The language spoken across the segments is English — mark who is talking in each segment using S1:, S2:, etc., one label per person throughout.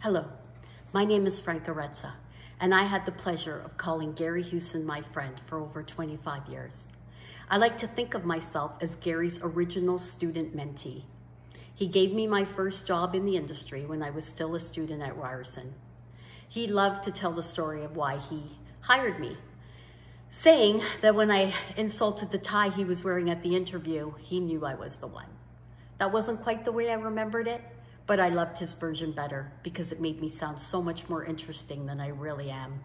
S1: Hello, my name is Franca Retza, and I had the pleasure of calling Gary Hewson my friend for over 25 years. I like to think of myself as Gary's original student mentee. He gave me my first job in the industry when I was still a student at Ryerson. He loved to tell the story of why he hired me, saying that when I insulted the tie he was wearing at the interview, he knew I was the one. That wasn't quite the way I remembered it, but I loved his version better because it made me sound so much more interesting than I really am.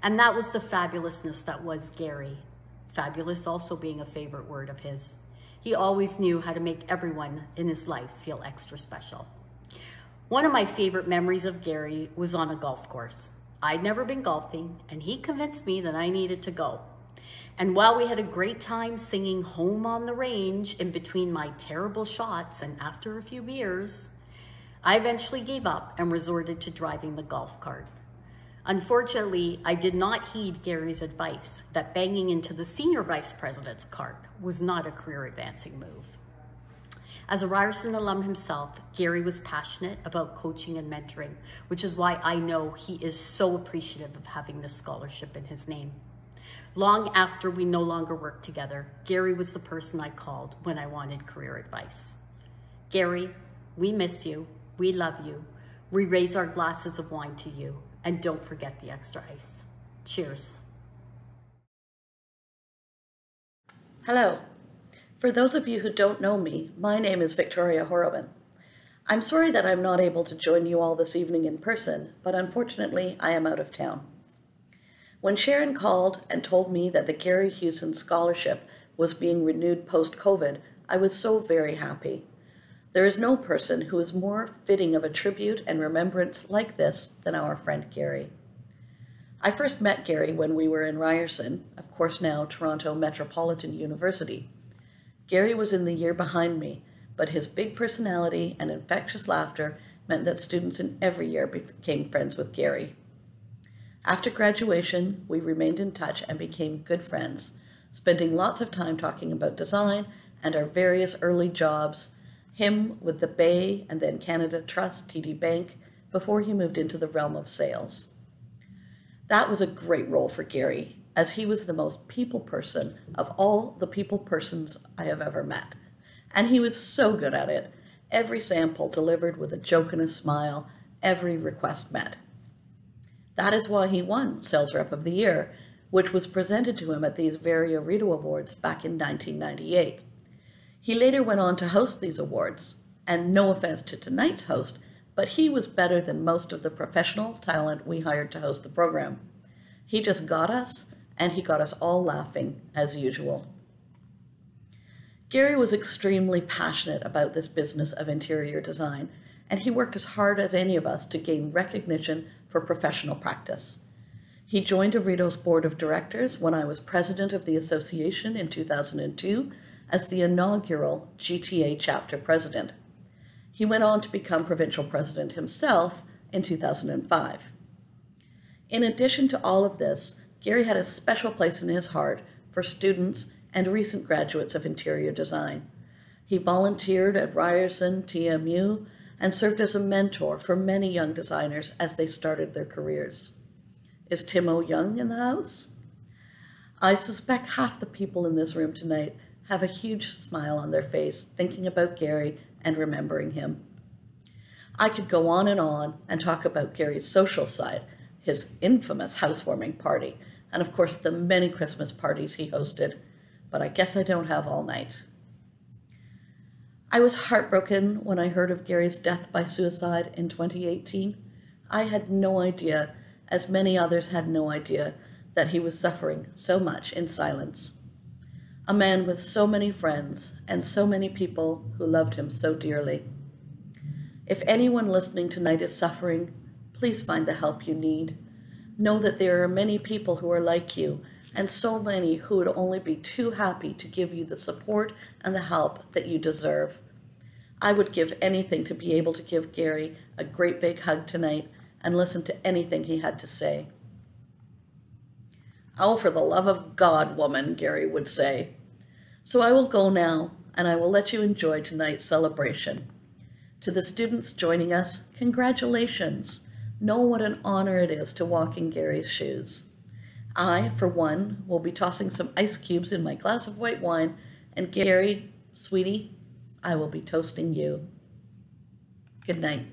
S1: And that was the fabulousness that was Gary. Fabulous also being a favorite word of his. He always knew how to make everyone in his life feel extra special. One of my favorite memories of Gary was on a golf course. I'd never been golfing, and he convinced me that I needed to go. And while we had a great time singing Home on the Range in between my terrible shots and after a few beers, I eventually gave up and resorted to driving the golf cart. Unfortunately, I did not heed Gary's advice that banging into the senior vice president's cart was not a career-advancing move. As a Ryerson alum himself, Gary was passionate about coaching and mentoring, which is why I know he is so appreciative of having this scholarship in his name. Long after we no longer worked together, Gary was the person I called when I wanted career advice. Gary, we miss you. We love you. We raise our glasses of wine to you, and don't forget the extra ice. Cheers.
S2: Hello. For those of you who don't know me, my name is Victoria Horobin. I'm sorry that I'm not able to join you all this evening in person, but unfortunately I am out of town. When Sharon called and told me that the Gary Hewson Scholarship was being renewed post-COVID, I was so very happy. There is no person who is more fitting of a tribute and remembrance like this than our friend Gary. I first met Gary when we were in Ryerson, of course now Toronto Metropolitan University. Gary was in the year behind me, but his big personality and infectious laughter meant that students in every year became friends with Gary. After graduation, we remained in touch and became good friends, spending lots of time talking about design and our various early jobs, him with the Bay and then Canada Trust, TD Bank, before he moved into the realm of sales. That was a great role for Gary, as he was the most people person of all the people persons I have ever met. And he was so good at it. Every sample delivered with a joke and a smile, every request met. That is why he won Sales Rep of the Year, which was presented to him at these very Orito Awards back in 1998. He later went on to host these awards, and no offense to tonight's host, but he was better than most of the professional talent we hired to host the program. He just got us, and he got us all laughing, as usual. Gary was extremely passionate about this business of interior design, and he worked as hard as any of us to gain recognition for professional practice. He joined Orito's board of directors when I was president of the association in 2002, as the inaugural GTA chapter president. He went on to become provincial president himself in 2005. In addition to all of this, Gary had a special place in his heart for students and recent graduates of interior design. He volunteered at Ryerson TMU and served as a mentor for many young designers as they started their careers. Is Timo Young in the house? I suspect half the people in this room tonight have a huge smile on their face thinking about Gary and remembering him. I could go on and talk about Gary's social side, his infamous housewarming party, and of course the many Christmas parties he hosted, but I guess I don't have all night. I was heartbroken when I heard of Gary's death by suicide in 2018. I had no idea, as many others had no idea, that he was suffering so much in silence. A man with so many friends and so many people who loved him so dearly. If anyone listening tonight is suffering, please find the help you need. Know that there are many people who are like you, and so many who would only be too happy to give you the support and the help that you deserve. I would give anything to be able to give Gary a great big hug tonight and listen to anything he had to say. "Oh, for the love of God, woman," Gary would say. So I will go now, and I will let you enjoy tonight's celebration. To the students joining us, congratulations. know what an honor it is to walk in Gary's shoes. I, for one, will be tossing some ice cubes in my glass of white wine, and Gary, sweetie, I will be toasting you. Good night.